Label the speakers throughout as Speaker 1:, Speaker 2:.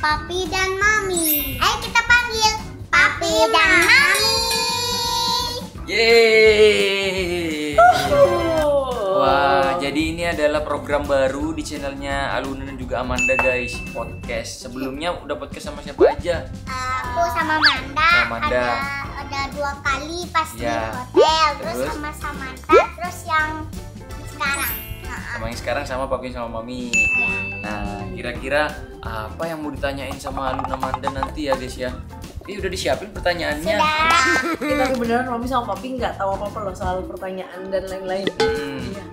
Speaker 1: Papi dan Mami. Ayo kita panggil Papi dan Mami.
Speaker 2: Yeay. Wah, jadi ini adalah program baru di channelnya Aluna dan juga Amanda guys, podcast. Sebelumnya udah podcast sama siapa aja?
Speaker 1: Aku sama Manda. Ada 2 kali pas di hotel, terus sama Samantha, terus yang sekarang.
Speaker 2: Sama yang sekarang sama Papi sama Mami. Nah, kira-kira apa yang mau ditanyain sama Aluna Amanda nanti ya guys ya? Ini udah disiapin pertanyaannya.
Speaker 3: Kita beneran Mami sama Papi nggak tahu apa-apa loh soal pertanyaan dan lain-lain. Iya.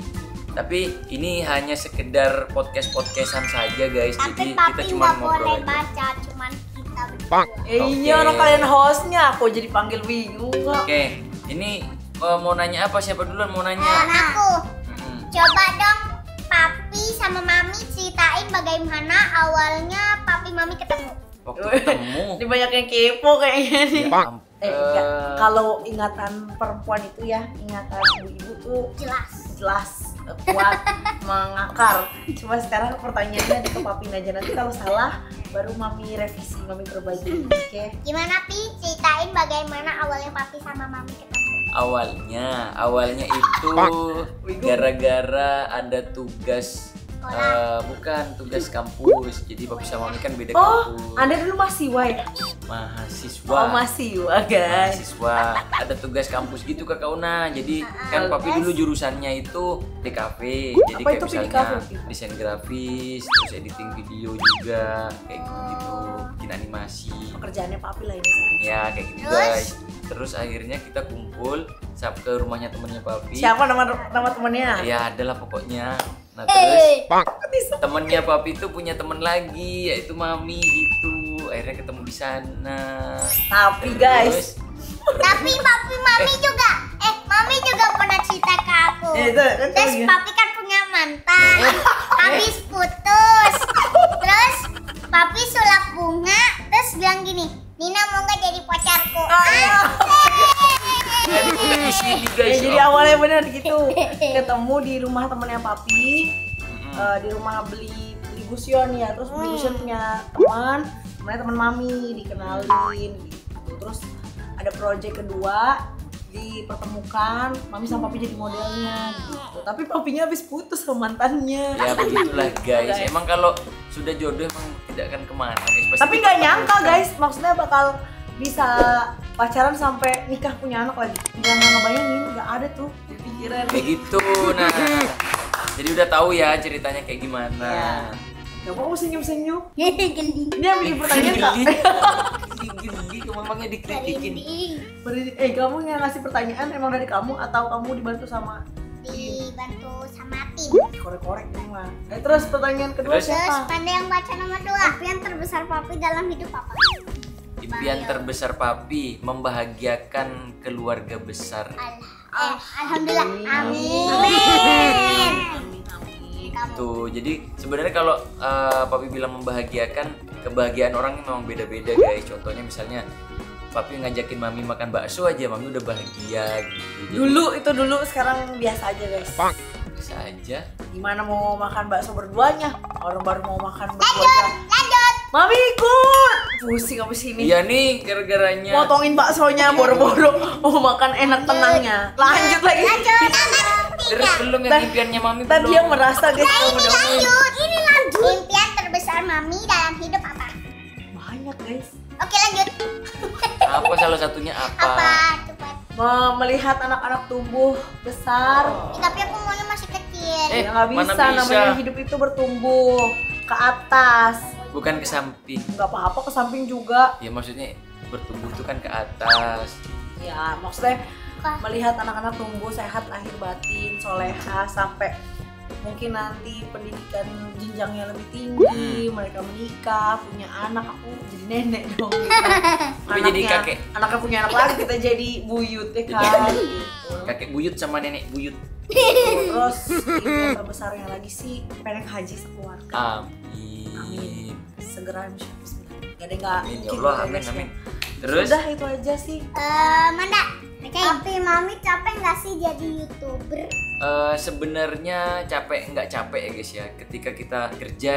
Speaker 2: Tapi ini hanya sekedar podcast-podcastan saja guys.
Speaker 1: Tapi
Speaker 2: jadi
Speaker 1: Papi
Speaker 2: kita cuma
Speaker 1: nggak
Speaker 2: ngobrol
Speaker 1: boleh
Speaker 2: aja.
Speaker 1: baca, cuman kita berdua.
Speaker 3: Iya, orang kalian hostnya, aku jadi panggil bingung kok.
Speaker 2: Oke, ini mau nanya apa? Siapa duluan mau nanya?
Speaker 1: Aku. Coba dong Papi sama Mami ceritain bagaimana awalnya Papi Mami ketemu.
Speaker 2: Waktu ketemu.
Speaker 3: Ini banyak yang kepo kayaknya nih.
Speaker 2: Ya,
Speaker 3: Kalau ingatan perempuan itu ya, ingatan ibu-ibu tuh jelas kuat, mengakar. Cuma sekarang pertanyaannya ke Papi aja, nanti kalau salah baru Mami revisi, Mami perbaiki. Oke.
Speaker 1: Gimana Pi? Ceritain bagaimana awalnya Papi sama Mami ketemu.
Speaker 2: Awalnya itu gara-gara ada tugas bukan tugas kampus. Jadi Papi sama Mami kan beda kampus.
Speaker 3: Anda dulu mahasiswa ya?
Speaker 2: Mahasiswa.
Speaker 3: Oh, mahasiswa guys.
Speaker 2: Mahasiswa. Ada tugas kampus gitu Kak Kauna. Jadi kan Papi dulu jurusannya itu DKV. Jadi
Speaker 3: apa
Speaker 2: kayak
Speaker 3: itu
Speaker 2: misalnya
Speaker 3: DKV?
Speaker 2: desain grafis, terus editing video juga, kayak gitu-gitu, bikin animasi.
Speaker 3: Pekerjaannya Papi lah ini sekarang.
Speaker 2: Ya kayak gitu guys. Terus akhirnya kita kumpul ke rumahnya temennya Papi.
Speaker 3: Siapa nama temannya?
Speaker 2: Ya adalah pokoknya. Nah terus temennya Papi itu punya temen lagi, yaitu Mami gitu. Akhirnya ketemu di sana.
Speaker 3: Tapi
Speaker 2: Terus,
Speaker 3: guys,
Speaker 1: Tapi Papi Mami juga Mami juga pernah cerita ke aku. Terus Papi kan punya mantan. Habis putus. Terus Papi sulap bunga, terus bilang gini, Nina mau nggak jadi pacarku?
Speaker 2: jadi kita di sini guys.
Speaker 3: jadi awalnya bener gitu. Ketemu di rumah temennya Papi, di rumah beli Gusion ya. Terus beli Gusion punya teman Mami, dikenalin gitu. Terus ada project kedua, dipertemukan, Mami sama Papi jadi modelnya gitu. Tapi Papinya habis putus sama mantannya.
Speaker 2: Ya begitulah guys. Emang kalau sudah jodoh emang tidak akan kemana guys. Pasti
Speaker 3: Tapi nggak nyangka guys, maksudnya bakal bisa pacaran sampai nikah punya anak lagi. Nggak ngebayangin, nggak ada tuh di pikiran.
Speaker 2: kayak gitu. Nah, jadi udah tahu ya ceritanya kayak gimana.
Speaker 3: Gak mau senyum-senyum.
Speaker 1: Geli.
Speaker 3: Dia bikin pertanyaan kak.
Speaker 2: Geli, mamangnya dikritikin.
Speaker 3: Kamu yang ngasih pertanyaan emang dari kamu atau kamu dibantu sama
Speaker 1: Dibantu sama tim.
Speaker 3: korek-korek nih mah. Terus pertanyaan kedua
Speaker 2: Terus?
Speaker 1: Terus
Speaker 3: siapa?
Speaker 1: pada yang baca nomor 2. Impian terbesar Papi dalam hidup apa?
Speaker 2: Impian terbesar Papi membahagiakan keluarga besar.
Speaker 1: Alhamdulillah. Amin.
Speaker 3: Amin.
Speaker 2: Tuh, jadi sebenarnya kalau Papi bilang membahagiakan, kebahagiaan orang ini memang beda-beda guys. Contohnya misalnya Papi ngajakin Mami makan bakso aja, Mami udah bahagia gitu.
Speaker 3: Dulu, sekarang biasa aja guys.
Speaker 2: Bisa aja.
Speaker 3: Gimana mau makan bakso berduanya? Orang baru mau makan berdua.
Speaker 1: Lanjut.
Speaker 3: Mami ikut. Pusing abis ini.
Speaker 2: Iya nih, gara-garanya.
Speaker 3: Potongin baksonya boro-boro mau makan enak tenangnya. Lanjut lagi.
Speaker 2: Terus belum yang impiannya Mami
Speaker 3: Tadi
Speaker 2: belum.
Speaker 3: dia merasa guys kamu udah
Speaker 1: Ini lanjut. Impian terbesar Mami dalam hidup apa?
Speaker 3: banyak guys.
Speaker 1: Oke lanjut.
Speaker 2: Apa salah satunya apa?
Speaker 1: Cepat.
Speaker 3: Melihat anak-anak tumbuh besar.
Speaker 1: Tapi aku maunya masih kecil.
Speaker 3: Ya nggak
Speaker 2: mana
Speaker 3: bisa, namanya hidup itu bertumbuh ke atas.
Speaker 2: Bukan ke samping.
Speaker 3: Nggak apa-apa ke samping juga.
Speaker 2: Ya maksudnya bertumbuh itu kan ke atas.
Speaker 3: Ya maksudnya melihat anak-anak tumbuh sehat lahir batin, soleha, sampai mungkin nanti pendidikan jenjangnya lebih tinggi, mereka menikah, punya anak, aku jadi nenek dong.
Speaker 2: Tapi jadi kakek.
Speaker 3: Anaknya punya anak lagi, kita jadi buyut ya kan. Gitu.
Speaker 2: Kakek buyut sama nenek buyut.
Speaker 3: Terus impian terbesarnya lagi sih pengen haji sekeluarga.
Speaker 2: Amin.
Speaker 3: Amin. Segera insya Allah. Gak ada nggak
Speaker 2: Amin ya
Speaker 3: mungkin
Speaker 2: Allah,
Speaker 3: gitu,
Speaker 2: amin
Speaker 3: guys, ya.
Speaker 2: amin. Terus?
Speaker 3: Udah itu aja sih.
Speaker 1: Manda, tapi mami capek nggak sih jadi YouTuber?
Speaker 2: Sebenarnya capek nggak capek ya guys ya. Ketika kita kerja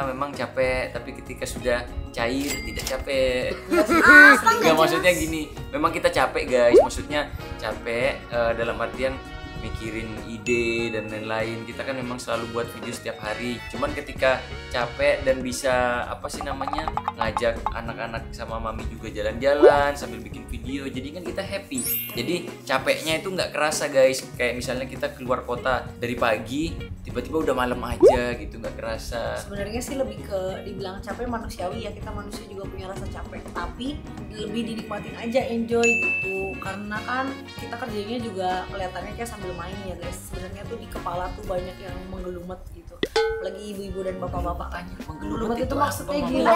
Speaker 2: memang capek, tapi ketika sudah cair tidak capek. Nggak, maksudnya gini, memang kita capek guys. Maksudnya capek dalam artian mikirin ide dan lain-lain. Kita kan memang selalu buat video setiap hari. Cuman ketika capek dan bisa apa sih namanya ngajak anak-anak sama mami juga jalan-jalan sambil bikin video, jadi kan kita happy. Jadi capeknya itu nggak kerasa guys. Kayak misalnya kita keluar kota dari pagi, tiba-tiba udah malam aja gitu, nggak kerasa.
Speaker 3: Sebenarnya sih lebih ke dibilang capek manusiawi ya, kita manusia juga punya rasa capek, tapi lebih dinikmatin aja, enjoy gitu. Karena kan kita kerjanya juga kelihatannya kayak sambil main ya guys. Sebenarnya tuh di kepala tuh banyak yang menggelumet gitu. Lagi ibu-ibu dan bapak-bapak tanya menggelumet itu maksudnya gila.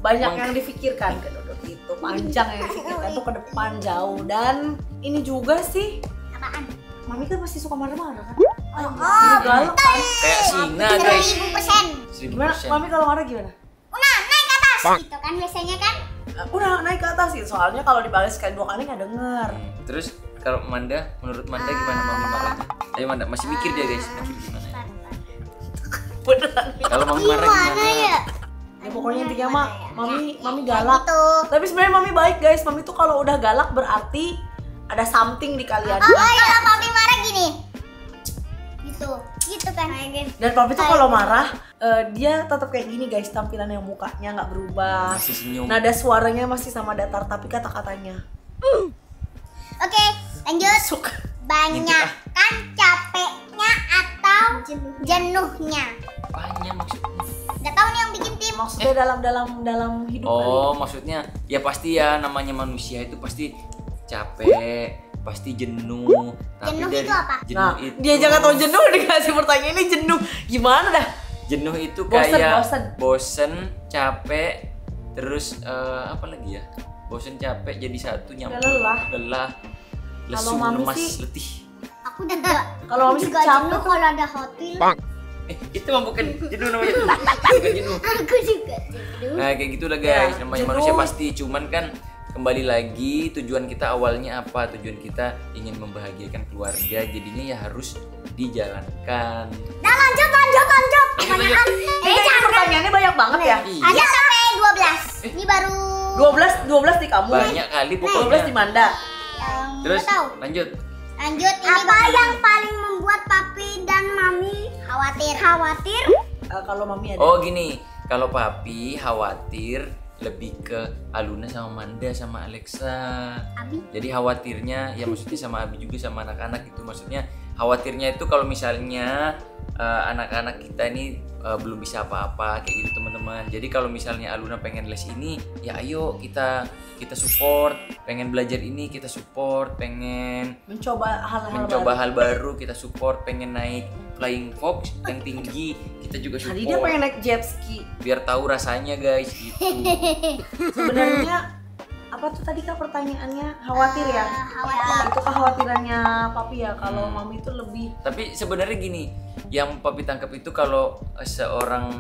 Speaker 3: Banyak yang difikirkan ke Dodot itu, panjang yang difikirkan tuh ke depan jauh. Dan ini juga sih,
Speaker 1: Apaan?
Speaker 3: mami kan pasti suka marah-marah kan?
Speaker 1: Oh,
Speaker 3: Galak kan?
Speaker 2: Kayak singa guys.
Speaker 1: 1000%.
Speaker 3: Gimana?
Speaker 2: 1000%.
Speaker 3: Mami kalau marah gimana?
Speaker 1: Udah naik ke atas gitu kan biasanya kan?
Speaker 3: Udah naik ke atas sih, soalnya kalau dipanggil sekali 2 kali nggak denger.
Speaker 2: Terus kalau Manda, menurut Manda gimana mami marahnya? Ayo Manda, masih mikir dia guys, mikir gimana ya?
Speaker 3: Beneran.
Speaker 2: Kalau mami marah
Speaker 1: Gimana
Speaker 2: gimana?
Speaker 1: ya?
Speaker 3: Ya pokoknya intinya mah mami
Speaker 1: Kayak
Speaker 3: galak.
Speaker 1: gitu.
Speaker 3: Tapi sebenarnya mami baik guys. Mami tuh kalau udah galak berarti ada something di kalian.
Speaker 1: Oh, kalau papi marah gini. Gitu kan.
Speaker 3: Dan papi tuh kalau marah dia tetap kayak gini guys, tampilan yang mukanya nggak berubah.
Speaker 2: Masih senyum.
Speaker 3: Nada suaranya masih sama datar tapi kata-katanya
Speaker 1: Oke, lanjut.
Speaker 3: suka.
Speaker 1: Banyak kan capeknya atau jenuhnya?
Speaker 2: Apanya maksudnya?
Speaker 1: Gak tahu nih yang bikin tim.
Speaker 3: Maksudnya dalam hidup
Speaker 2: Oh, maksudnya ya pasti ya, namanya manusia itu pasti capek, pasti jenuh. Tapi
Speaker 1: Jenuh
Speaker 2: dari
Speaker 1: itu apa?
Speaker 3: kali.
Speaker 2: Jenuh
Speaker 3: Nah,
Speaker 2: itu
Speaker 3: dia jangan tahu jenuh dikasih pertanyaan ini jenuh. Gimana dah?
Speaker 2: jenuh itu
Speaker 3: Bosen,
Speaker 2: kayak bosen, capek, terus apa lagi ya? Bosen, capek jadi satu nyambung. Lelah, lesu,
Speaker 3: Mami
Speaker 2: lemas,
Speaker 3: sih-
Speaker 2: letih.
Speaker 1: Aku juga.
Speaker 3: Kalau mami
Speaker 1: juga
Speaker 3: capek
Speaker 1: jenuh
Speaker 3: tuh-
Speaker 1: kalau ada hotel.
Speaker 2: Itu mah bukan jenuh namanya. Bukan jenuh.
Speaker 1: Aku juga jenuh.
Speaker 2: Nah, kayak gitulah guys.
Speaker 3: Ya,
Speaker 2: Namanya
Speaker 3: jenuh.
Speaker 2: manusia pasti, cuman kan kembali lagi tujuan kita awalnya apa? Tujuan kita ingin membahagiakan keluarga, jadinya ya harus dijalankan.
Speaker 1: Nah, lanjut. Pertanyaan. Jangan.
Speaker 3: Pertanyaannya banyak banget ya.
Speaker 1: Ada
Speaker 2: Iya,
Speaker 1: sampai 12. Ini baru
Speaker 3: 12 di kamu.
Speaker 2: banyak kali
Speaker 3: 12 di
Speaker 2: pokoknya.
Speaker 3: Manda.
Speaker 2: Terus
Speaker 1: nggak tahu.
Speaker 2: lanjut.
Speaker 1: Lanjut, ini apa yang paling membuat papi dan mami khawatir?
Speaker 3: Kalau mami ada.
Speaker 2: Oh gini, kalau papi khawatir lebih ke Aluna sama Manda sama Alexa.
Speaker 1: Abi.
Speaker 2: Jadi khawatirnya ya maksudnya sama Abi juga sama anak-anak itu, maksudnya khawatirnya itu kalau misalnya anak-anak kita ini belum bisa apa-apa kayak gitu teman-teman. Jadi kalau misalnya Aluna pengen les ini, ya ayo kita support. Pengen belajar ini kita support. Pengen
Speaker 3: mencoba
Speaker 2: hal baru kita support. Pengen naik flying fox yang tinggi kita juga support.
Speaker 3: Tadi dia pengen naik jet ski.
Speaker 2: Biar tahu rasanya guys gitu.
Speaker 3: Sebenarnya apa tuh tadi kak pertanyaannya? Khawatir ya?
Speaker 1: Khawatir.
Speaker 3: Itu kekhawatirannya papi ya. Kalau mami itu lebih
Speaker 2: Tapi sebenarnya gini, yang papi tangkap itu kalau seorang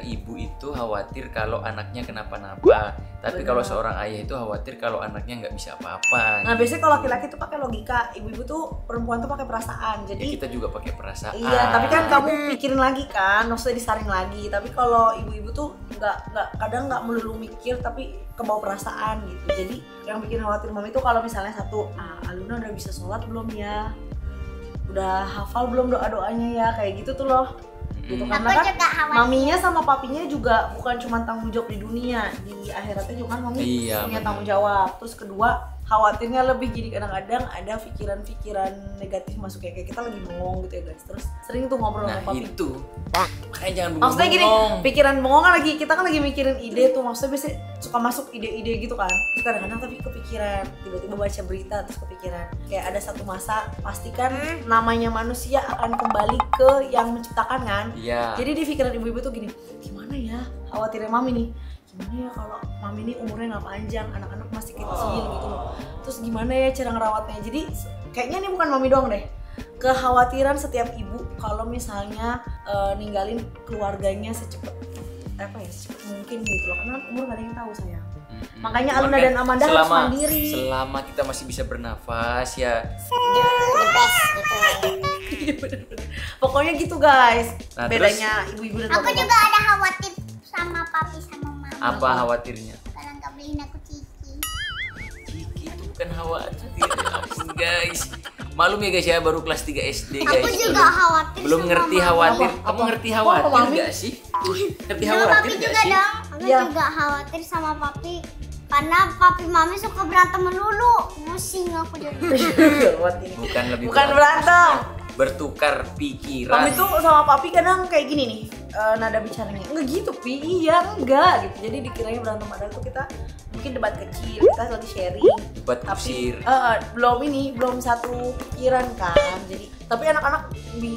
Speaker 2: ibu itu khawatir kalau anaknya kenapa-napa. Tapi
Speaker 3: Benar.
Speaker 2: kalau seorang ayah itu khawatir kalau anaknya nggak bisa apa-apa.
Speaker 3: Nah biasanya kalau laki-laki tuh pakai logika, ibu-ibu tuh perempuan tuh pakai perasaan.
Speaker 2: Ya,
Speaker 3: Jadi
Speaker 2: kita juga pakai perasaan.
Speaker 3: iya, tapi kan kamu pikirin lagi kan, maksudnya disaring lagi. Tapi kalau ibu-ibu tuh kadang nggak melulu mikir, tapi kebawa perasaan gitu. Jadi yang bikin khawatir mami tuh kalau misalnya satu, Aluna udah bisa sholat belum ya? Udah hafal belum doa-doanya ya? Kayak gitu tuh loh. Gitu
Speaker 2: Mm.
Speaker 3: karena
Speaker 1: Aku
Speaker 3: kan
Speaker 1: juga khawatir.
Speaker 3: maminya sama papinya juga bukan cuma tanggung jawab di dunia, di akhiratnya juga kan mami
Speaker 2: Iya,
Speaker 3: punya
Speaker 2: benar.
Speaker 3: tanggung jawab. Terus kedua, khawatirnya lebih jadi kadang-kadang ada pikiran-pikiran negatif masuk kayak kita lagi bengong gitu ya guys. Terus sering tuh ngobrol
Speaker 2: Nah
Speaker 3: sama papi.
Speaker 2: itu, makanya jangan
Speaker 3: Maksudnya gini,
Speaker 2: bengong.
Speaker 3: pikiran bengong kan kita kan lagi mikirin ide tuh, maksudnya biasanya suka masuk ide-ide gitu kan. Terus kadang-kadang tapi kepikiran, tiba-tiba baca berita terus kepikiran. Kayak ada satu masa, pastikan namanya manusia akan kembali ke yang menciptakan kan.
Speaker 2: Iya.
Speaker 3: Jadi di pikiran ibu-ibu tuh gini, gimana ya khawatirnya mami nih, gimana ya kalau mami ini umurnya nggak panjang, anak-anak masih kecil gitu loh. Terus gimana ya cara ngerawatnya? Jadi kayaknya ini bukan mami doang deh. Kekhawatiran setiap ibu kalau misalnya ninggalin keluarganya secepat mungkin gitu loh, karena umur gak ada yang tahu sayang. Makanya
Speaker 2: Cuman
Speaker 3: Aluna
Speaker 2: kan
Speaker 3: dan Amanda harus mandiri.
Speaker 2: Selama kita masih bisa bernafas ya.
Speaker 1: The best gitu.
Speaker 3: Iya bener-bener. Pokoknya gitu guys.
Speaker 2: Nah,
Speaker 3: bedanya ibu-ibu dan
Speaker 1: Aku
Speaker 3: bapak-bapak.
Speaker 1: juga ada khawatir sama papi sama mama.
Speaker 2: Apa khawatirnya?
Speaker 1: Karena nggak beliin aku Ciki.
Speaker 2: Ciki itu bukan khawatir guys. Malum ya guys ya, baru kelas 3 SD guys.
Speaker 1: Aku juga khawatir.
Speaker 2: Belum
Speaker 1: sama
Speaker 2: ngerti
Speaker 1: mama.
Speaker 2: khawatir.
Speaker 3: Apa?
Speaker 2: Kamu ngerti
Speaker 3: Apa,
Speaker 2: khawatir
Speaker 3: Mami?
Speaker 2: nggak sih? Ngerti
Speaker 1: Sama
Speaker 2: khawatir
Speaker 1: papi
Speaker 2: nggak
Speaker 1: juga
Speaker 2: sih?
Speaker 1: dong. Aku
Speaker 3: Iya.
Speaker 1: juga khawatir sama papi. Karena papi mami suka berantem melulu. Pusing aku jadi.
Speaker 3: Gawat ini.
Speaker 2: Bukan lebih
Speaker 3: Bukan berantem.
Speaker 2: Bertukar pikiran.
Speaker 3: Mami tuh sama papi kadang kayak gini nih, nada bicaranya enggak gitu pi, iya enggak gitu. Jadi dikiranya berantem, padahal tuh kita mungkin debat kecil, kita lagi sharing.
Speaker 2: Debat kusir.
Speaker 3: Belum satu pikiran kan. Jadi tapi anak-anak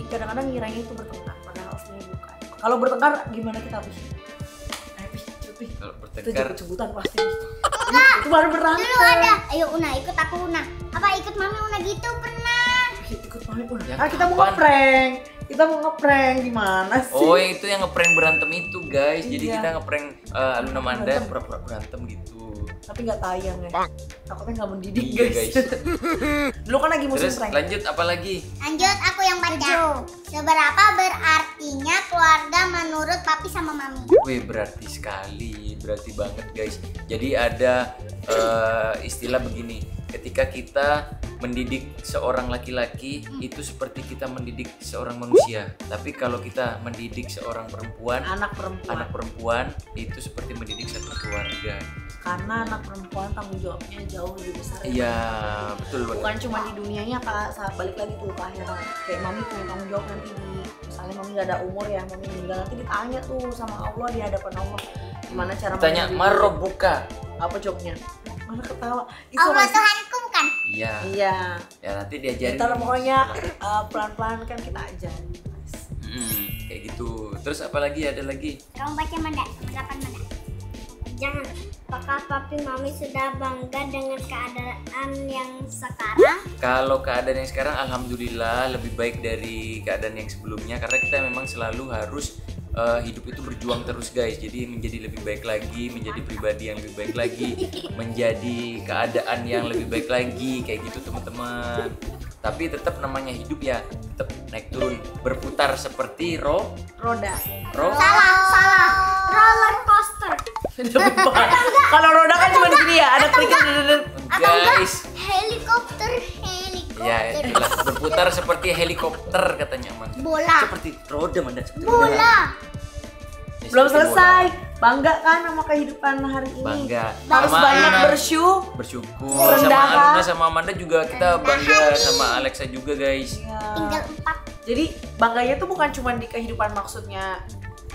Speaker 3: kadang-kadang ngiranya itu bertengkar, padahal aslinya bukan. Kalau bertengkar gimana kita habis?
Speaker 2: Kalau
Speaker 3: Itu
Speaker 2: bertengkar
Speaker 3: jebut-jebutan pasti. Itu baru berantem.
Speaker 1: Dulu ada. Ayo Una, ikut aku Una. Apa ikut mami Una gitu pernah?
Speaker 3: Ikut mami pun.
Speaker 2: Ya,
Speaker 3: Kita mau
Speaker 2: kapan?
Speaker 3: ngeprank. Kita mau ngeprank gimana sih?
Speaker 2: Oh itu yang ngeprank berantem itu guys. Jadi
Speaker 3: Iya.
Speaker 2: kita ngeprank Aluna Manda
Speaker 3: Berantem.
Speaker 2: pura-pura berantem gitu.
Speaker 3: Tapi nggak tayang ya. Takutnya nggak mendidik
Speaker 2: Iya,
Speaker 3: guys.
Speaker 2: guys.
Speaker 3: Dulu kan lagi musim
Speaker 2: Terus
Speaker 3: prank.
Speaker 2: lanjut apa lagi?
Speaker 1: Lanjut aku yang baca. Seberapa berartinya keluarga menurut papi sama mami?
Speaker 2: Wih berarti sekali, berarti banget guys. Jadi ada istilah begini, ketika kita mendidik seorang laki-laki itu seperti kita mendidik seorang manusia. Tapi kalau kita mendidik seorang perempuan,
Speaker 3: Anak perempuan.
Speaker 2: anak perempuan itu seperti mendidik satu keluarga.
Speaker 3: Karena anak perempuan tanggung jawabnya jauh lebih besar.
Speaker 2: Iya betul
Speaker 3: Bukan
Speaker 2: banget.
Speaker 3: cuma di dunianya kak, saat balik lagi tuh ke akhirat. Kayak mami punya tanggung jawab nanti misalnya mami gak ada umur ya, mami meninggal nanti ditanya tuh sama Allah di hadapan Allah gimana cara
Speaker 2: Tanya
Speaker 3: mendidik.
Speaker 1: Oh,
Speaker 2: marobuka.
Speaker 3: Apa jawabnya? Mana ketawa? Itu
Speaker 1: Allah
Speaker 3: masih-
Speaker 1: Tuhanku bukan?
Speaker 2: Iya.
Speaker 3: Iya.
Speaker 2: Ya nanti diajarin.
Speaker 3: Ntar pokoknya pelan-pelan kan kita ajarin.
Speaker 2: Kayak gitu. Terus apa lagi? Ada lagi?
Speaker 1: Kamu baca Manda, berapa Manda? Jangan. Apakah papi mami sudah bangga dengan keadaan yang sekarang?
Speaker 2: Kalau keadaan yang sekarang alhamdulillah lebih baik dari keadaan yang sebelumnya, karena kita memang selalu harus hidup itu berjuang terus guys. Jadi menjadi lebih baik lagi, menjadi pribadi yang lebih baik lagi, menjadi keadaan yang lebih baik lagi kayak gitu teman-teman. Tapi tetap namanya hidup ya, tetap naik turun, berputar seperti
Speaker 3: Roda.
Speaker 1: Salah. Roller coaster.
Speaker 3: Kalau roda kan cuma gini ya, ada kerikil.
Speaker 2: guys.
Speaker 1: Helikopter.
Speaker 2: Ya itulah, berputar seperti helikopter katanya Amanda.
Speaker 1: Bola.
Speaker 2: Seperti roda Amanda, seperti
Speaker 1: Bola.
Speaker 2: roda. Ya,
Speaker 3: Belum
Speaker 2: seperti
Speaker 3: selesai. Bangga kan sama kehidupan hari ini.
Speaker 2: Bangga.
Speaker 3: Harus
Speaker 2: Sama
Speaker 3: banyak
Speaker 2: Aluna
Speaker 3: Rendah,
Speaker 2: bersyukur. Sama Aluna sama Amanda juga kita bangga, sama Alexa juga guys.
Speaker 3: Iya.
Speaker 1: Tinggal 4.
Speaker 3: Jadi bangganya tuh bukan cuma di kehidupan maksudnya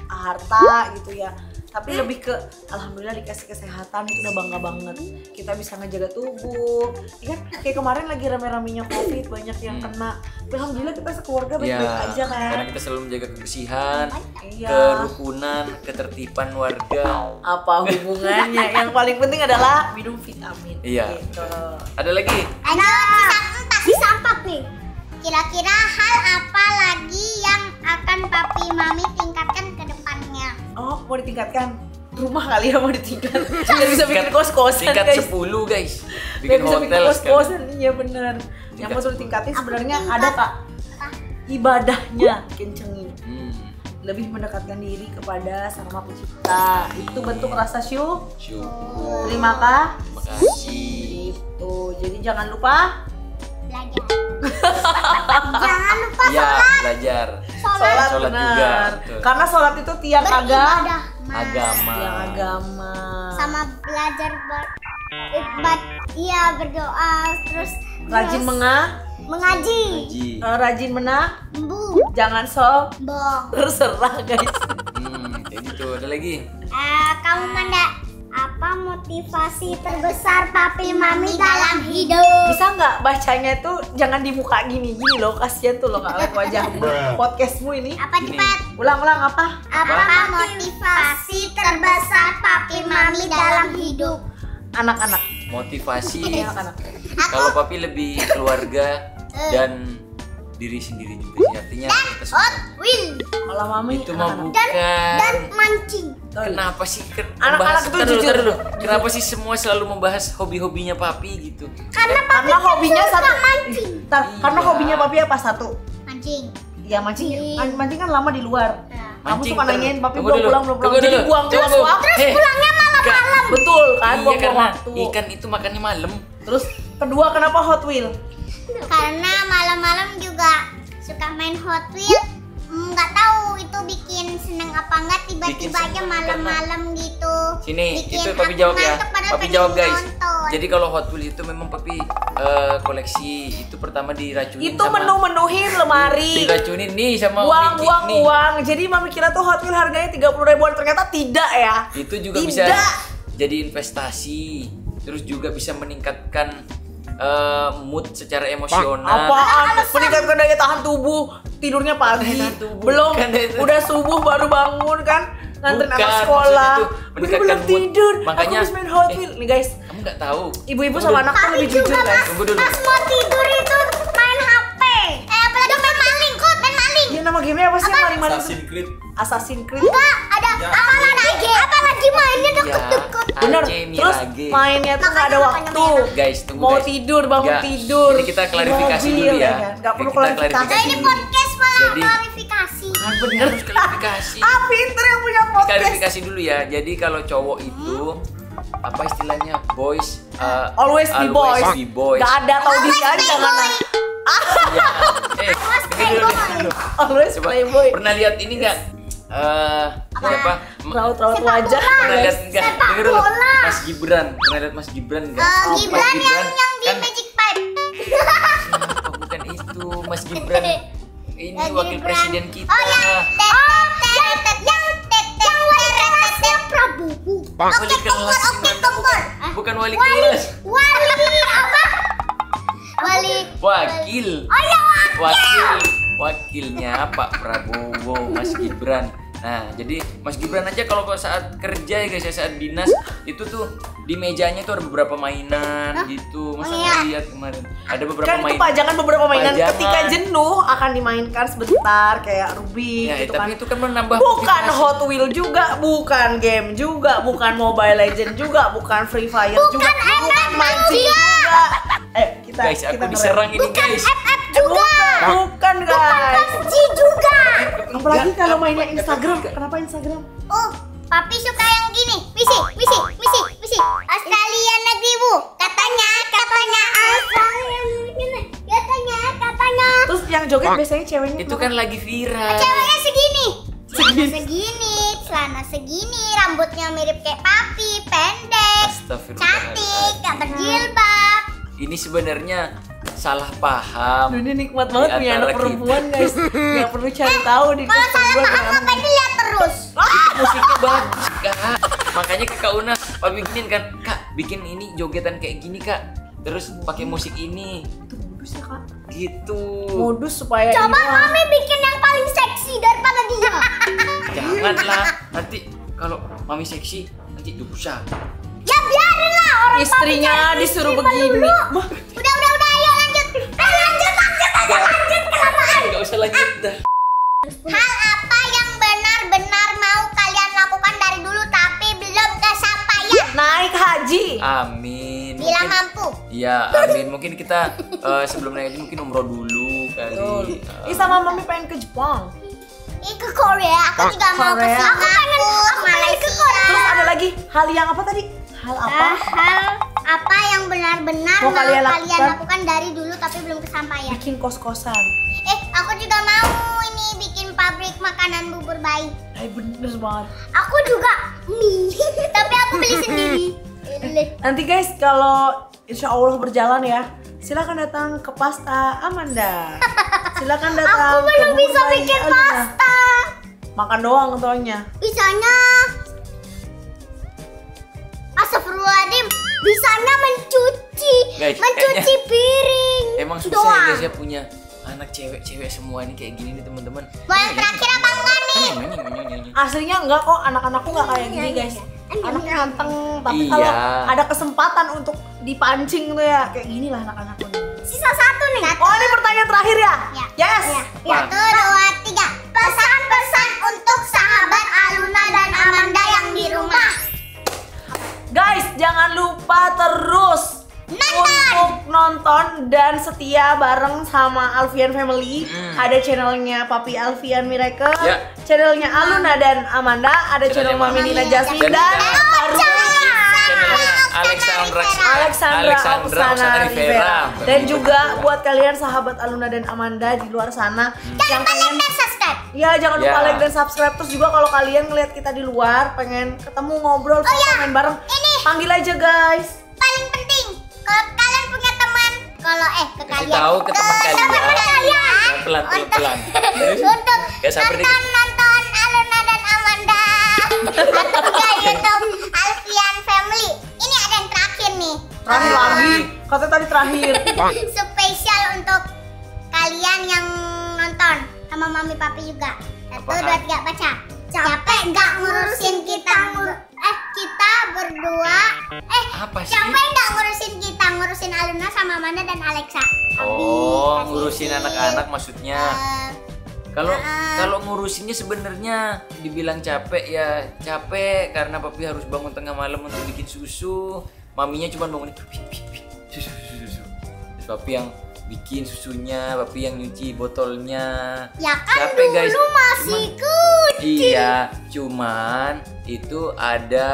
Speaker 3: harta gitu ya, tapi lebih ke alhamdulillah dikasih kesehatan itu udah bangga banget. Kita bisa ngejaga tubuh. Ya kan kayak kemarin lagi rame-ramenya Covid, banyak yang kena. Tapi alhamdulillah kita sekeluarga baik-baik aja kan.
Speaker 2: Karena kita selalu menjaga kebersihan,
Speaker 3: Iya.
Speaker 2: kerukunan, ketertiban warga.
Speaker 3: Apa hubungannya? Yang paling penting adalah minum vitamin.
Speaker 2: Iya.
Speaker 3: Gitu.
Speaker 2: Ada lagi?
Speaker 1: Lanjut sisa 4 nih. Kira-kira hal apa lagi yang akan papi mami tingkatkan ke depannya?
Speaker 3: Oh, mau ditingkatkan? Rumah kali ya mau ditingkat. Biar bisa bikin kos-kosan
Speaker 2: Tingkat
Speaker 3: guys.
Speaker 2: 10 guys.
Speaker 3: Biar
Speaker 2: Bikin
Speaker 3: bisa bikin
Speaker 2: hotel sekali.
Speaker 3: kos-kosan, iya bener. Yang
Speaker 2: Tingkat
Speaker 3: mau
Speaker 2: 10.
Speaker 3: ditingkatin sebenarnya
Speaker 1: Aku
Speaker 3: ada
Speaker 1: tingkat.
Speaker 3: kak. Ibadahnya kencengin.
Speaker 2: Hmm,
Speaker 3: Lebih mendekatkan diri kepada Sang Pencipta. Itu bentuk rasa
Speaker 2: syukur.
Speaker 3: terima
Speaker 2: Terima kasih.
Speaker 3: Itu. Jadi jangan lupa
Speaker 1: Belajar. Jangan lupa
Speaker 2: Iya, belajar.
Speaker 3: sholat
Speaker 2: Sholat
Speaker 3: benar.
Speaker 2: juga, betul.
Speaker 3: Karena sholat itu tiang
Speaker 1: beribadah.
Speaker 2: Agama.
Speaker 3: Tiang agama.
Speaker 1: Sama belajar iya berdoa terus
Speaker 3: Rajin
Speaker 1: mengaji.
Speaker 2: Haji.
Speaker 3: rajin
Speaker 1: Bu.
Speaker 3: jangan
Speaker 1: Bong.
Speaker 3: terserah guys.
Speaker 2: Kayak gitu. Ada lagi?
Speaker 1: Kamu Manda, apa motivasi terbesar papi mami dalam hidup?
Speaker 3: Bisa nggak bacanya tuh jangan di muka gini loh, kasihan tuh lo nggak lihat wajahmu podcastmu ini.
Speaker 1: Apa
Speaker 2: Gini.
Speaker 1: cepat?
Speaker 3: Ulang apa?
Speaker 1: Apa motivasi terbesar papi mami dalam hidup?
Speaker 3: Anak-anak.
Speaker 2: Motivasi.
Speaker 3: Anak-anak.
Speaker 2: Kalau papi lebih keluarga dan diri sendiri juga sih. Artinya kita semua.
Speaker 1: Will
Speaker 3: Kalau mami
Speaker 2: Itu mah
Speaker 3: anak-anak.
Speaker 2: bukan.
Speaker 1: dan mancing.
Speaker 2: Kenapa sih
Speaker 3: Anak-anak itu jujur.
Speaker 2: Kenapa sih semua selalu membahas hobi-hobinya papi gitu?
Speaker 3: Karena hobinya satu. Karena
Speaker 2: Iya.
Speaker 3: hobinya papi apa satu?
Speaker 1: Mancing.
Speaker 3: Ya mancing. Mancing kan lama di luar. Kamu
Speaker 2: Mancing,
Speaker 3: suka nanyain papi
Speaker 2: tunggu
Speaker 3: belum
Speaker 2: dulu.
Speaker 3: pulang.
Speaker 2: Tunggu
Speaker 3: Jadi
Speaker 2: dulu.
Speaker 3: buang-buang
Speaker 2: Tunggu.
Speaker 3: waktu.
Speaker 2: Terus
Speaker 1: Pulangnya malam-malam.
Speaker 3: Betul kan,
Speaker 2: Iya,
Speaker 3: buang-buang
Speaker 2: karena
Speaker 3: waktu.
Speaker 2: ikan itu makannya malam.
Speaker 3: Terus kedua kenapa Hot Wheel?
Speaker 1: Karena malam-malam juga suka main Hot Wheels. Nggak tahu itu bikin seneng apa enggak, tiba-tiba
Speaker 2: Bikin
Speaker 1: aja
Speaker 2: seneng
Speaker 1: malam-malam gitu.
Speaker 2: Sini,
Speaker 1: Bikin
Speaker 2: itu papi
Speaker 1: aku
Speaker 2: jawab ya.
Speaker 1: ngantuk padahal
Speaker 2: Papi
Speaker 1: pengen
Speaker 2: jawab guys.
Speaker 1: nonton.
Speaker 2: Jadi kalau Hot Wheels itu memang papi koleksi. Itu pertama diracunin
Speaker 3: Itu menu-menuhin lemari.
Speaker 2: Diracunin nih sama
Speaker 3: Buang-buang
Speaker 2: Mickey nih.
Speaker 3: uang. Jadi mami kira tuh Hot Wheel harganya 30 ribuan, ternyata tidak ya.
Speaker 2: Itu juga
Speaker 3: Tidak.
Speaker 2: bisa jadi investasi. Terus juga bisa meningkatkan mood secara emosional.
Speaker 3: Apaan? Meningkatkan daya tahan tubuh, tidurnya pagi.
Speaker 2: Daya tahan tubuh,
Speaker 3: Belum,
Speaker 2: bukan daya tahan-
Speaker 3: udah subuh baru bangun kan, nganterin
Speaker 2: Bukan,
Speaker 3: anak sekolah.
Speaker 2: maksudnya tuh meningkatkan
Speaker 3: Belum
Speaker 2: mood.
Speaker 3: tidur.
Speaker 2: Makanya-
Speaker 3: Aku harus main Hot Wheel nih guys.
Speaker 2: Kamu nggak tahu.
Speaker 3: Ibu-ibu
Speaker 2: Tunggu
Speaker 3: sama
Speaker 2: dulu.
Speaker 3: anak tuh lebih jujur guys.
Speaker 2: Tunggu dulu.
Speaker 1: Pas mau tidur itu main HP. Apalagi main maling, kok main maling.
Speaker 3: Ya nama gamenya apa sih yang maling-maling?
Speaker 2: Assassin's Creed.
Speaker 3: Assassin's Creed.
Speaker 1: Enggak, ada apalagi mainnya deket-deket.
Speaker 3: Bener.
Speaker 2: Aceh
Speaker 3: Terus
Speaker 2: Mirage.
Speaker 3: mainnya tuh nggak ada
Speaker 1: Makanya
Speaker 3: waktu.
Speaker 2: Guys, tunggu
Speaker 3: Mau
Speaker 2: guys.
Speaker 3: tidur, bangun
Speaker 2: Nggak,
Speaker 3: tidur.
Speaker 2: ini kita klarifikasi
Speaker 3: Mobil,
Speaker 2: dulu ya.
Speaker 3: kan? Nggak perlu
Speaker 2: Kita
Speaker 3: klarifikasi.
Speaker 1: Nah, ini podcast malah
Speaker 2: Jadi-
Speaker 1: klarifikasi.
Speaker 2: Ah, bener harus klarifikasi.
Speaker 3: Ah, pinter yang punya podcast.
Speaker 2: Klarifikasi dulu ya. Jadi kalau cowok itu apa istilahnya? Boys
Speaker 3: Always be boys.
Speaker 2: be boys.
Speaker 3: Gak ada tahu diri aja mana.
Speaker 2: Ya. Dengar dulu.
Speaker 3: Always
Speaker 2: Coba
Speaker 3: playboy.
Speaker 2: pernah lihat ini enggak? Siapa?
Speaker 3: Raut-raut wajah.
Speaker 2: Pernah lihat enggak?
Speaker 1: Sepak
Speaker 2: Dengar dulu.
Speaker 1: bola.
Speaker 2: Mas Gibran. Pernah lihat Mas Gibran enggak?
Speaker 1: Gibran yang di
Speaker 2: kan
Speaker 1: Magic Pipe.
Speaker 2: oh, bukan itu Mas Gibran. Ini
Speaker 1: Yang
Speaker 2: wakil
Speaker 1: Gibran.
Speaker 2: presiden kita.
Speaker 1: Oh yang yang Prabowo.
Speaker 2: Wali kelas gimana? Bukan wali kelas.
Speaker 1: Wali apa? Wali.
Speaker 2: Wakil.
Speaker 1: Oh ya
Speaker 2: Wakil. Wakilnya Pak Prabowo, Mas Gibran. Nah, jadi Mas Gibran aja kalau saat kerja ya guys, ya, saat dinas itu tuh di mejanya tuh ada beberapa mainan gitu. Masa nggak lihat kemarin? Ada beberapa
Speaker 3: Kan itu
Speaker 2: mainan.
Speaker 3: pajangan beberapa mainan.
Speaker 2: Pajangan.
Speaker 3: Ketika jenuh akan dimainkan sebentar kayak Rubik
Speaker 2: Ya,
Speaker 3: gitu
Speaker 2: tapi
Speaker 3: kan.
Speaker 2: itu kan menambah
Speaker 3: Bukan
Speaker 2: motivasi.
Speaker 3: Hot Wheel juga, bukan game juga, bukan Mobile Legend juga, bukan Free Fire juga, bukan mancing juga. Kita
Speaker 2: Guys, aku
Speaker 3: kita
Speaker 2: diserang ini guys.
Speaker 3: Bukan guys.
Speaker 1: PUBG juga.
Speaker 3: Apalagi
Speaker 2: Enggak,
Speaker 3: kalau mainnya
Speaker 2: enggak,
Speaker 3: Instagram.
Speaker 2: enggak.
Speaker 3: Kenapa Instagram?
Speaker 1: Oh, papi suka yang gini. Misi. Australia negerimu. Katanya Australia. Katanya.
Speaker 3: Terus yang joget biasanya ceweknya.
Speaker 2: Itu kan lagi viral.
Speaker 1: Ceweknya segini. Celana segini, rambutnya mirip kayak papi, pendek,
Speaker 2: Astagfirullahaladzim.
Speaker 1: cantik, gak berjilbab.
Speaker 2: Ini sebenarnya salah paham.
Speaker 3: Duh, ini nikmat banget
Speaker 2: Di
Speaker 3: punya
Speaker 2: antara
Speaker 3: anak perempuan guys. Nggak perlu cari tahu di
Speaker 1: Kalau salah
Speaker 3: Instagram
Speaker 1: paham
Speaker 3: kenapa.
Speaker 1: ngapain dilihat terus?
Speaker 2: Musiknya bagus kak, makanya ke Kak Una papi bikinin kan, kak bikin ini jogetan kayak gini kak, terus pakai musik ini
Speaker 3: Itu modus ya kak.
Speaker 2: gitu.
Speaker 3: Modus supaya
Speaker 1: Coba
Speaker 3: ini,
Speaker 1: kami bikin yang paling seksi daripada dia.
Speaker 2: Janganlah nanti kalau mami seksi nanti dosa.
Speaker 1: Ya biarin lah orang
Speaker 3: istrinya
Speaker 1: papi cari
Speaker 3: disuruh
Speaker 1: istri
Speaker 3: begini.
Speaker 1: dulu.
Speaker 3: Wah,
Speaker 1: Udah, ayo lanjut. Lanjut kelamaan.
Speaker 2: Nggak usah lanjut dah.
Speaker 1: Hal apa yang benar-benar mau kalian lakukan dari dulu tapi belum kesampaian?
Speaker 3: naik haji.
Speaker 2: Amin.
Speaker 1: Bila
Speaker 2: Mungkin-
Speaker 1: mampu.
Speaker 2: Iya, amin. Mungkin kita sebelum naik haji mungkin umroh dulu kali.
Speaker 3: Ih sama mami pengen ke Jepang.
Speaker 1: Ih ke Korea, aku juga mau ke
Speaker 3: Korea.
Speaker 1: Singapura, Malaysia.
Speaker 3: Terus ada lagi hal yang apa tadi? Hal apa?
Speaker 1: Hal apa yang benar-benar
Speaker 3: Mau
Speaker 1: mau
Speaker 3: kalian
Speaker 1: kalian
Speaker 3: lakukan?
Speaker 1: lakukan dari dulu tapi belum kesampaian?
Speaker 3: Bikin kos-kosan.
Speaker 1: Aku juga mau ini bikin pabrik makanan bubur bayi.
Speaker 3: Bener banget.
Speaker 1: Aku juga mie, tapi aku beli sendiri.
Speaker 3: Nanti guys kalau insya Allah berjalan ya, silakan datang ke Pasta Amanda. Silakan datang.
Speaker 1: Aku belum
Speaker 3: ke
Speaker 1: bisa
Speaker 3: Bubur Bayi
Speaker 1: bikin
Speaker 3: Alina.
Speaker 1: pasta.
Speaker 3: Makan doang tonya.
Speaker 1: Bisanya Astagfirullahaladzim, bisanya mencuci,
Speaker 2: Guys,
Speaker 1: mencuci piring.
Speaker 2: Emang susah
Speaker 1: doang.
Speaker 2: ya guys ya punya anak cewek-cewek semua ini kayak gini nih teman-teman.
Speaker 1: Mau yang terakhir apa enggak nih?
Speaker 3: Aslinya enggak kok, anak-anakku enggak kayak gini guys. Anaknya ganteng, tapi
Speaker 2: Iya.
Speaker 3: kalau ada kesempatan untuk dipancing tuh ya kayak gini lah anak-anakku nih.
Speaker 1: Sisa satu nih.
Speaker 3: Oh ini pertanyaan terakhir ya?
Speaker 1: Ya.
Speaker 3: Yes.
Speaker 1: Ya. 1, 2, 3. Pesan-pesan untuk sahabat Aluna dan Amanda yang
Speaker 3: jangan lupa terus untuk nonton dan setia bareng sama Alfian Family. Ada channelnya Papi Alfian Miracle, channelnya Aluna dan Amanda, ada channel Mami Nina Jasmine, dan Alexandra Oksana Rivera. Dan juga buat kalian sahabat Aluna dan Amanda di luar sana yang pengen subscribe. Ya, jangan lupa like dan subscribe. Terus juga kalau kalian ngeliat kita di luar pengen ketemu ngobrol, main bareng, panggil aja guys.
Speaker 1: Paling penting, kalau kalian punya teman, kalau ke kalian,
Speaker 2: tahu ke teman kalian. Pelan.
Speaker 1: Untuk nonton Aluna dan Amanda atau enggak YouTube Alfian Family. Ini ada yang terakhir nih.
Speaker 3: Terakhir lagi, kata tadi terakhir.
Speaker 1: Spesial untuk kalian yang nonton sama Mami Papi juga. 1, 2, 3 baca. Capek nggak ngurusin kita kita berdua.
Speaker 2: Apa sih?
Speaker 1: Capek nggak ngurusin kita, ngurusin Aluna sama Amanda dan Alexa.
Speaker 2: Ngurusin anak-anak maksudnya. Kalau ngurusinnya sebenarnya dibilang capek ya capek karena Papi harus bangun tengah malam untuk bikin susu. Maminya cuma bangun susu. Terus Papi yang bikin susunya, Papi yang nyuci botolnya.
Speaker 1: Ya kan
Speaker 2: capek,
Speaker 1: dulu
Speaker 2: guys.
Speaker 1: masih kecil.
Speaker 2: Iya, cuman itu ada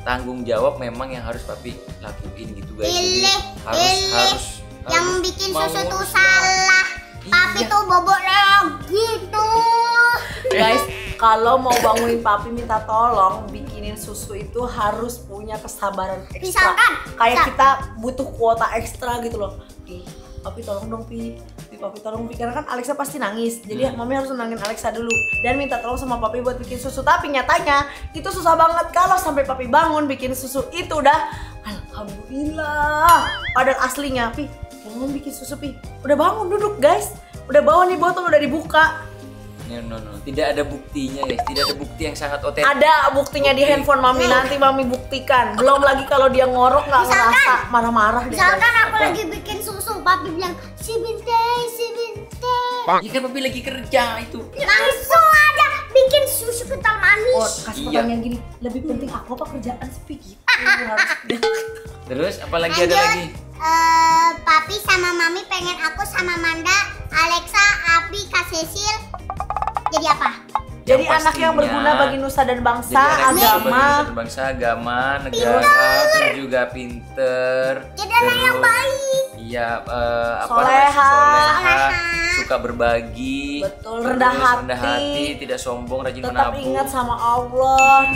Speaker 2: tanggung jawab memang yang harus Papi lakuin gitu guys. Jadi harus
Speaker 1: yang bikin susu tuh salah. Papi tuh bobok lagi tuh.
Speaker 3: Guys, kalau mau bangunin Papi minta tolong bikinin susu itu harus punya kesabaran ekstra.
Speaker 1: Misalkan,
Speaker 3: kayak kita butuh kuota ekstra gitu loh. Papi tolong dong Pi. Papi tolong Pi, karena kan Alexa pasti nangis. Jadi Mami harus nenangin Alexa dulu dan minta tolong sama Papi buat bikin susu. Tapi nyatanya itu susah banget kalau sampai Papi bangun bikin susu itu udah alhamdulillah. Padahal aslinya Pi, bangun bikin susu Pi. Udah bangun duduk guys. Udah bawa nih botol udah dibuka.
Speaker 2: No. Tidak ada buktinya guys. Tidak ada bukti yang sangat otentik.
Speaker 3: Ada buktinya di handphone Mami, nanti Mami buktikan. Belum lagi kalau dia ngorok nggak ngerasa marah-marah.
Speaker 1: Misalkan aku lagi bikin susu, Papi bilang si Binte.
Speaker 2: Iya kan Papi lagi kerja itu.
Speaker 1: Langsung aja bikin susu kental manis.
Speaker 3: Oh, kasih pertanyaan gini, lebih penting aku apa kerjaan sih gitu.
Speaker 2: Terus apalagi ada lagi?
Speaker 1: Papi sama Mami pengen aku sama Manda, Alexa, Abi, Kak Cecil jadi apa?
Speaker 3: Jadi anak yang berguna bagi nusa dan bangsa,
Speaker 2: agama, negara, terus juga pinter.
Speaker 1: Jadi anak yang baik.
Speaker 2: Iya,
Speaker 3: soleha,
Speaker 2: suka berbagi,
Speaker 3: betul, rendah hati,
Speaker 2: tidak sombong, rajin
Speaker 3: tetap
Speaker 2: menabung,
Speaker 3: ingat sama Allah,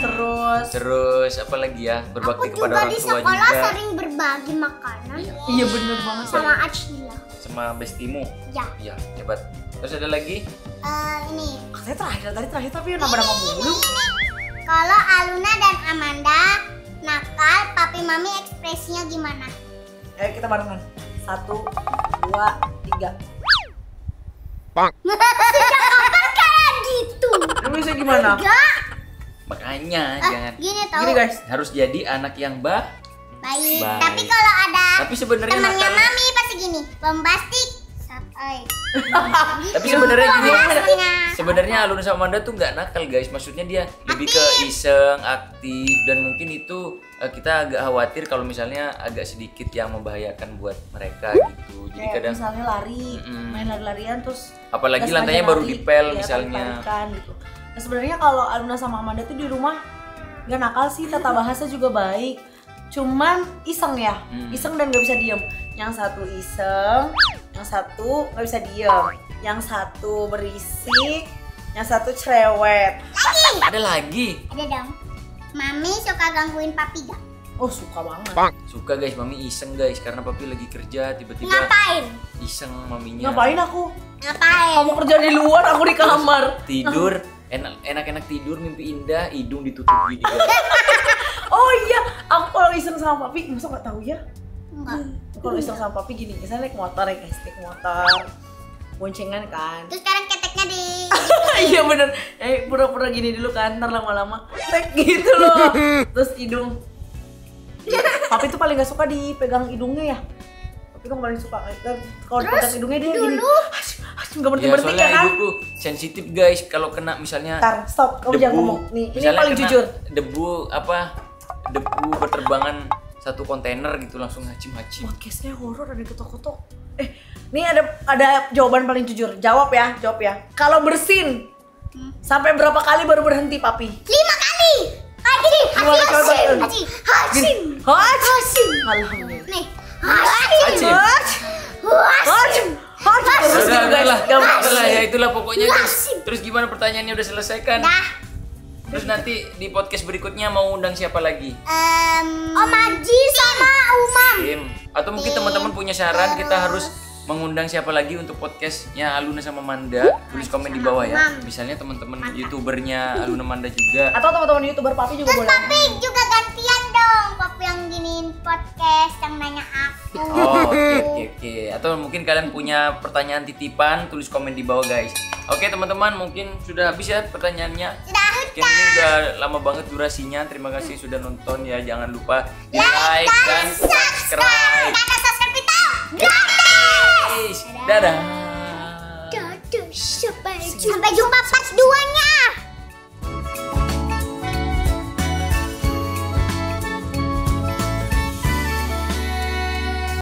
Speaker 3: terus
Speaker 2: apa lagi ya, berbakti kepada orang tua juga.
Speaker 1: Aku juga di sekolah sering berbagi makanan.
Speaker 3: Iya bener banget.
Speaker 1: Sama Acila.
Speaker 2: Sama bestimu.
Speaker 1: Ya.
Speaker 2: Hebat. Terus ada lagi?
Speaker 1: Ini.
Speaker 3: Katanya terakhir tapi nama mulu.
Speaker 1: Kalau Aluna dan Amanda nakal, Papi Mami ekspresinya gimana?
Speaker 3: Ayo kita barengan. 1, 2, 3.
Speaker 1: Sejak kapan kayak gitu?
Speaker 3: Bisa gimana?
Speaker 1: Enggak.
Speaker 2: Makanya jangan.
Speaker 1: Gini
Speaker 3: guys,
Speaker 2: harus jadi anak yang
Speaker 1: baik.
Speaker 2: Baik.
Speaker 1: Tapi kalau ada
Speaker 2: sebenarnya
Speaker 1: temannya Mami pasti gini, bombastik.
Speaker 2: Tapi sebenarnya gini, sebenarnya Aluna sama Amanda tuh nggak nakal guys, maksudnya dia lebih ke iseng, aktif, dan mungkin itu kita agak khawatir kalau misalnya agak sedikit yang membahayakan buat mereka gitu. Jadi kadang
Speaker 3: misalnya lari, main lari-larian terus
Speaker 2: apalagi lantainya baru dipel misalnya.
Speaker 3: Gitu. Nah sebenarnya kalau Aluna sama Amanda tuh di rumah nggak nakal sih, tata bahasa juga baik. Cuman iseng ya, iseng dan nggak bisa diem. Yang satu iseng, yang satu nggak bisa diem, yang satu berisik, yang satu cerewet.
Speaker 2: Ada lagi?
Speaker 1: Ada dong. Mami suka gangguin Papi gak?
Speaker 3: Oh suka banget.
Speaker 2: Suka guys, Mami iseng guys, karena Papi lagi kerja tiba-tiba.
Speaker 1: Ngapain?
Speaker 2: Iseng maminya.
Speaker 3: Ngapain aku?
Speaker 1: Ngapain?
Speaker 3: Kamu kerja di luar, aku di kamar.
Speaker 2: Tidur, enak-enak tidur, mimpi indah, hidung ditutupi.
Speaker 3: Oh iya, aku kalau iseng sama Papi, masa nggak tahu ya?
Speaker 1: Enggak.
Speaker 3: Kalau iseng sama Papi gini, misalnya naik motor ya guys, naik motor, boncengan kan.
Speaker 1: Terus sekarang keteknya di.
Speaker 3: Iya bener, pura-pura gini dulu kan, ntar lama-lama tek gitu loh. Terus hidung. Papi tuh paling gak suka dipegang hidungnya ya. Papi tuh paling suka kalau dipegang hidungnya dia gini. Gak berhenti-berhenti
Speaker 2: ya,
Speaker 3: kan?
Speaker 2: Hidungku sensitif guys, kalau kena misalnya.
Speaker 3: Ntar stop, kamu jangan ngomong. Nih, ini paling jujur.
Speaker 2: Debu apa? debu berterbangan satu kontainer gitu langsung hacim-hacim.
Speaker 3: Podcastnya horor ada ketok-ketok. Nih ada jawaban paling jujur. Jawab ya. Kalau bersin sampai berapa kali baru berhenti, Papi?
Speaker 1: 5 kali. Gini, Haji.
Speaker 3: Alhamdulillah.
Speaker 1: Nih,
Speaker 2: Hacim. Udah ya itulah pokoknya. Terus gimana pertanyaannya udah selesai kan? Terus nanti di podcast berikutnya mau undang siapa lagi?
Speaker 1: Om Haji sama Umam.
Speaker 2: Atau mungkin teman-teman punya saran kita harus mengundang siapa lagi untuk podcastnya Aluna sama Manda? Tulis komen di bawah ya. Misalnya teman-teman youtubernya Aluna Manda juga.
Speaker 3: Atau teman-teman youtuber Papi juga boleh.
Speaker 1: Papi juga gantian dong. Papi yang giniin podcast, yang nanya aku.
Speaker 2: Oh, oke. Atau mungkin kalian punya pertanyaan titipan, tulis komen di bawah guys. Oke teman-teman, mungkin sudah habis ya pertanyaannya. Ini udah lama banget durasinya. Terima kasih sudah nonton ya. Jangan lupa di like dan subscribe.
Speaker 1: Karena subscribe itu gratis.
Speaker 2: Dadah.
Speaker 1: Sampai jumpa part 2-nya.